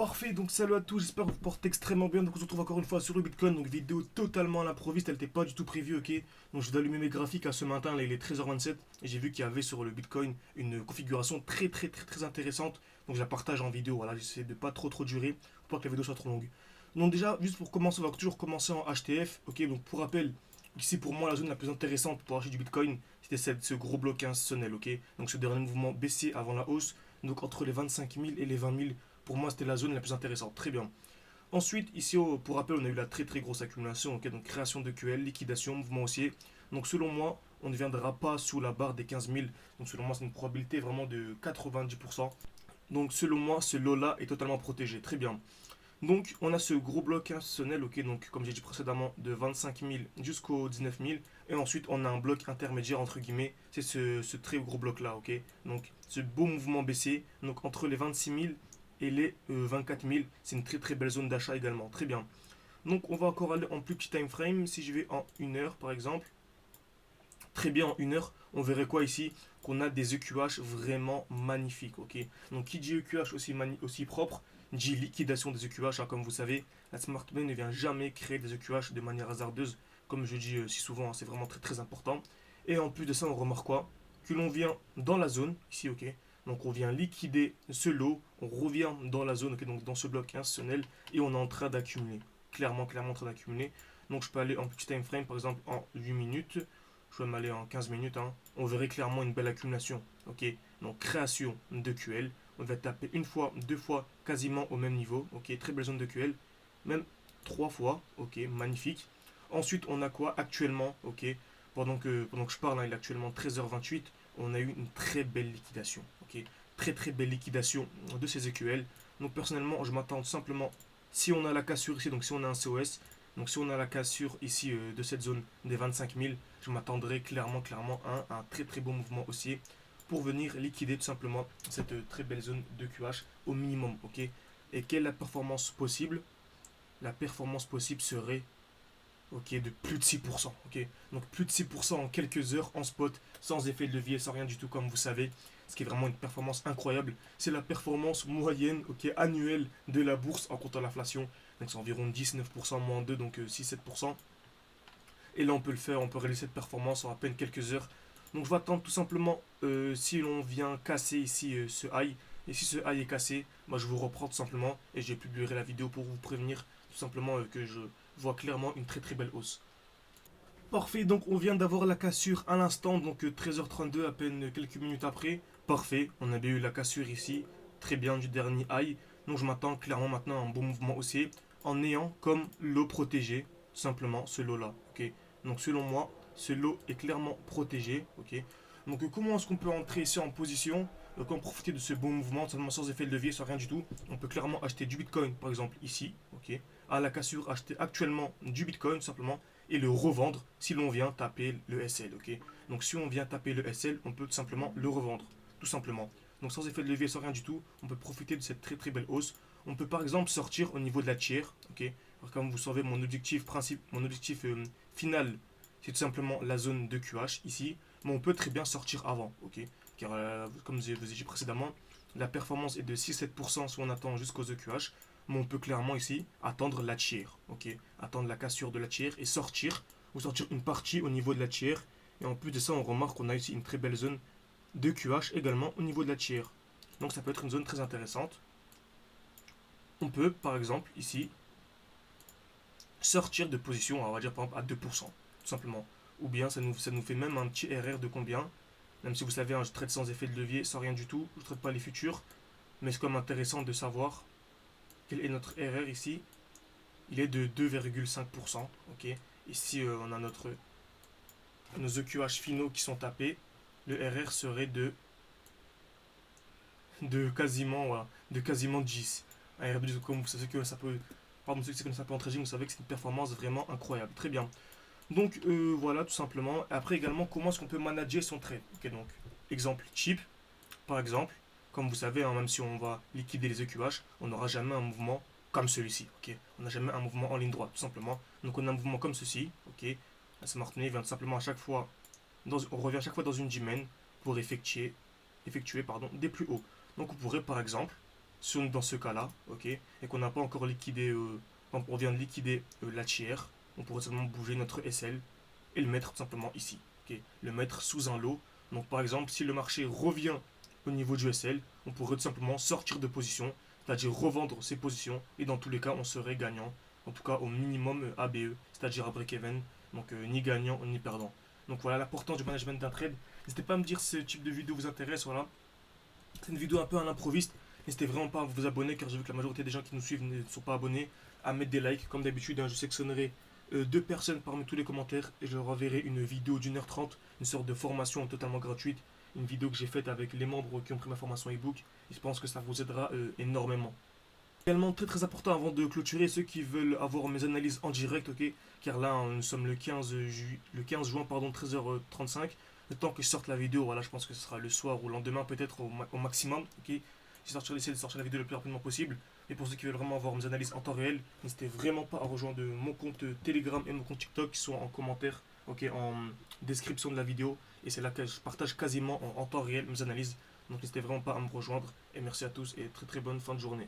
Parfait, donc salut à tous, j'espère que vous portez extrêmement bien. Donc on se retrouve encore une fois sur le Bitcoin, donc vidéo totalement à l'improviste, elle n'était pas du tout prévue, ok. Donc je vais allumer mes graphiques à ce matin, là il est 13h27, et j'ai vu qu'il y avait sur le Bitcoin une configuration très intéressante. Donc je la partage en vidéo, voilà, j'essaie de pas trop durer, pour pas que la vidéo soit trop longue. Donc déjà, juste pour commencer, on va toujours commencer en HTF, ok. Donc pour rappel, ici pour moi la zone la plus intéressante pour acheter du Bitcoin, c'était ce gros bloc institutionnel, ok. Donc ce dernier mouvement baissier avant la hausse, donc entre les 25 000 et les 20 000. Pour moi, c'était la zone la plus intéressante. Très bien. Ensuite, ici, pour rappel, on a eu la très grosse accumulation. Ok, donc création de QL, liquidation, mouvement haussier. Donc selon moi, on ne viendra pas sous la barre des 15 000. Donc selon moi, c'est une probabilité vraiment de 90%. Donc selon moi, ce lot-là est totalement protégé. Très bien. Donc on a ce gros bloc institutionnel, ok, donc comme j'ai dit précédemment, de 25 000 jusqu'au 19 000. Et ensuite, on a un bloc intermédiaire, entre guillemets, c'est ce très gros bloc-là, ok. Donc ce beau mouvement baissier, donc entre les 26 000 et les 24 000, c'est une très belle zone d'achat également. Très bien. Donc on va encore aller en plus petit time frame. Si je vais en 1 heure par exemple, très bien en 1 heure, on verrait quoi ici? Qu'on a des EQH vraiment magnifiques, ok. Donc qui dit EQH aussi propre, dit liquidation des EQH, hein, comme vous savez, la smart money ne vient jamais créer des EQH de manière hasardeuse, comme je dis si souvent, hein, c'est vraiment très important. Et en plus de ça, on remarque quoi? Que l'on vient dans la zone, ici, ok. Donc on vient liquider ce lot, on revient dans la zone, ok, donc dans ce bloc institutionnel, et on est en train d'accumuler. Clairement en train d'accumuler. Donc je peux aller en petit time frame, par exemple en 8 minutes. Je vais m'aller en 15 minutes. Hein. On verrait clairement une belle accumulation. Ok. Donc création de QL. On va taper une fois, deux fois, quasiment au même niveau. Ok. Très belle zone de QL. Même trois fois. Ok. Magnifique. Ensuite, on a quoi actuellement? Ok. Pendant que je parle, hein, il est actuellement 13h28. On a eu une très belle liquidation. Ok. Très belle liquidation de ces EQL. Donc personnellement, je m'attends simplement, si on a la cassure ici, donc si on a un COS, donc si on a la cassure ici de cette zone des 25 000, je m'attendrai clairement à un très beau mouvement haussier pour venir liquider tout simplement cette très belle zone de QH au minimum. Ok. Et quelle est la performance possible? La performance possible serait ok, de plus de 6%. Ok. Donc plus de 6% en quelques heures en spot, sans effet de levier, sans rien du tout comme vous savez. Ce qui est vraiment une performance incroyable. C'est la performance moyenne, ok, annuelle de la bourse en comptant l'inflation. Donc c'est environ 10-9% moins 2, donc 6-7%. Et là on peut le faire, on peut réaliser cette performance en à peine quelques heures. Donc je vais attendre tout simplement si l'on vient casser ici ce high. Et si ce high est cassé, moi je vous reprends tout simplement et j'ai publié la vidéo pour vous prévenir tout simplement que je vois clairement une très belle hausse. Parfait, donc on vient d'avoir la cassure à l'instant, donc 13h32, à peine quelques minutes après. Parfait, on a bien eu la cassure ici, très bien du dernier high. Donc je m'attends clairement maintenant à un bon mouvement haussier en ayant comme lot protégé, simplement ce lot là. Ok. Donc selon moi, ce lot est clairement protégé. Ok. Donc comment est-ce qu'on peut entrer ici en position, comme profiter de ce bon mouvement, seulement sans effet de levier, sans rien du tout? On peut clairement acheter du Bitcoin, par exemple ici, ok. À la cassure, acheter actuellement du Bitcoin, simplement et le revendre si l'on vient taper le SL. Ok. Donc si on vient taper le SL, on peut tout simplement le revendre. Tout simplement. Donc sans effet de levier, sans rien du tout, on peut profiter de cette très belle hausse. On peut par exemple sortir au niveau de la tiers. Ok. Alors, comme vous savez, mon objectif final, c'est tout simplement la zone de QH ici. Mais on peut très bien sortir avant. Ok. Car comme je vous ai dit précédemment, la performance est de 6-7% si on attend jusqu'aux EQH. Mais on peut clairement ici attendre la tiers. Ok. Attendre la cassure de la tiers et sortir. Ou sortir une partie au niveau de la tiers. Et en plus de ça, on remarque qu'on a ici une très belle zone de QH également au niveau de la tiers. Donc ça peut être une zone très intéressante. On peut par exemple ici sortir de position, on va dire par exemple à 2%, tout simplement. Ou bien ça nous fait même un petit RR de combien? Même si vous savez, hein, je traite sans effet de levier, sans rien du tout, je ne traite pas les futurs. Mais c'est quand même intéressant de savoir quel est notre RR ici. Il est de 2,5%. Ok. Ici, on a nos EQH finaux qui sont tapés. Le RR serait de quasiment, voilà, de quasiment 10. Un RR de, comme vous savez que ça peut. Pardon, ceux qui connaissent un peu en trading, vous savez que c'est une performance vraiment incroyable. Très bien. Donc voilà, tout simplement. Après également, comment est-ce qu'on peut manager son trade? Ok, donc exemple cheap, par exemple. Comme vous savez, hein, même si on va liquider les EQH, on n'aura jamais un mouvement comme celui-ci. Ok, on n'a jamais un mouvement en ligne droite, tout simplement. Donc on a un mouvement comme ceci. Ok, la smart money vient tout simplement à chaque fois, on revient à chaque fois dans une dimen pour effectuer des plus hauts. Donc on pourrait par exemple si on est dans ce cas-là, ok, et qu'on n'a pas encore liquidé, on vient de liquider la tiers, on pourrait simplement bouger notre SL et le mettre tout simplement ici, ok, le mettre sous un lot. Donc par exemple, si le marché revient au niveau du SL, on pourrait tout simplement sortir de position, c'est-à-dire revendre ses positions, et dans tous les cas, on serait gagnant, en tout cas au minimum ABE, c'est-à-dire à break-even, donc ni gagnant ni perdant. Donc voilà l'importance du management d'un trade. N'hésitez pas à me dire si ce type de vidéo vous intéresse, voilà. C'est une vidéo un peu à l'improviste. N'hésitez vraiment pas à vous abonner car j'ai vu que la majorité des gens qui nous suivent ne sont pas abonnés. À mettre des likes. Comme d'habitude, hein, je sélectionnerai deux personnes parmi tous les commentaires et je leur enverrai une vidéo d'1h30, une sorte de formation totalement gratuite. Une vidéo que j'ai faite avec les membres qui ont pris ma formation ebook. Et je pense que ça vous aidera énormément. Également très très important avant de clôturer, ceux qui veulent avoir mes analyses en direct, ok, car là nous sommes le 15 juin, pardon, 13h35. Le temps que je sorte la vidéo, voilà, je pense que ce sera le soir ou le lendemain peut-être au maximum, ok. J'essaie de sortir la vidéo le plus rapidement possible. Et pour ceux qui veulent vraiment avoir mes analyses en temps réel, n'hésitez vraiment pas à rejoindre mon compte Telegram et mon compte TikTok qui sont en commentaire, ok, en description de la vidéo. Et c'est là que je partage quasiment en temps réel mes analyses. Donc n'hésitez vraiment pas à me rejoindre. Et merci à tous et très très bonne fin de journée.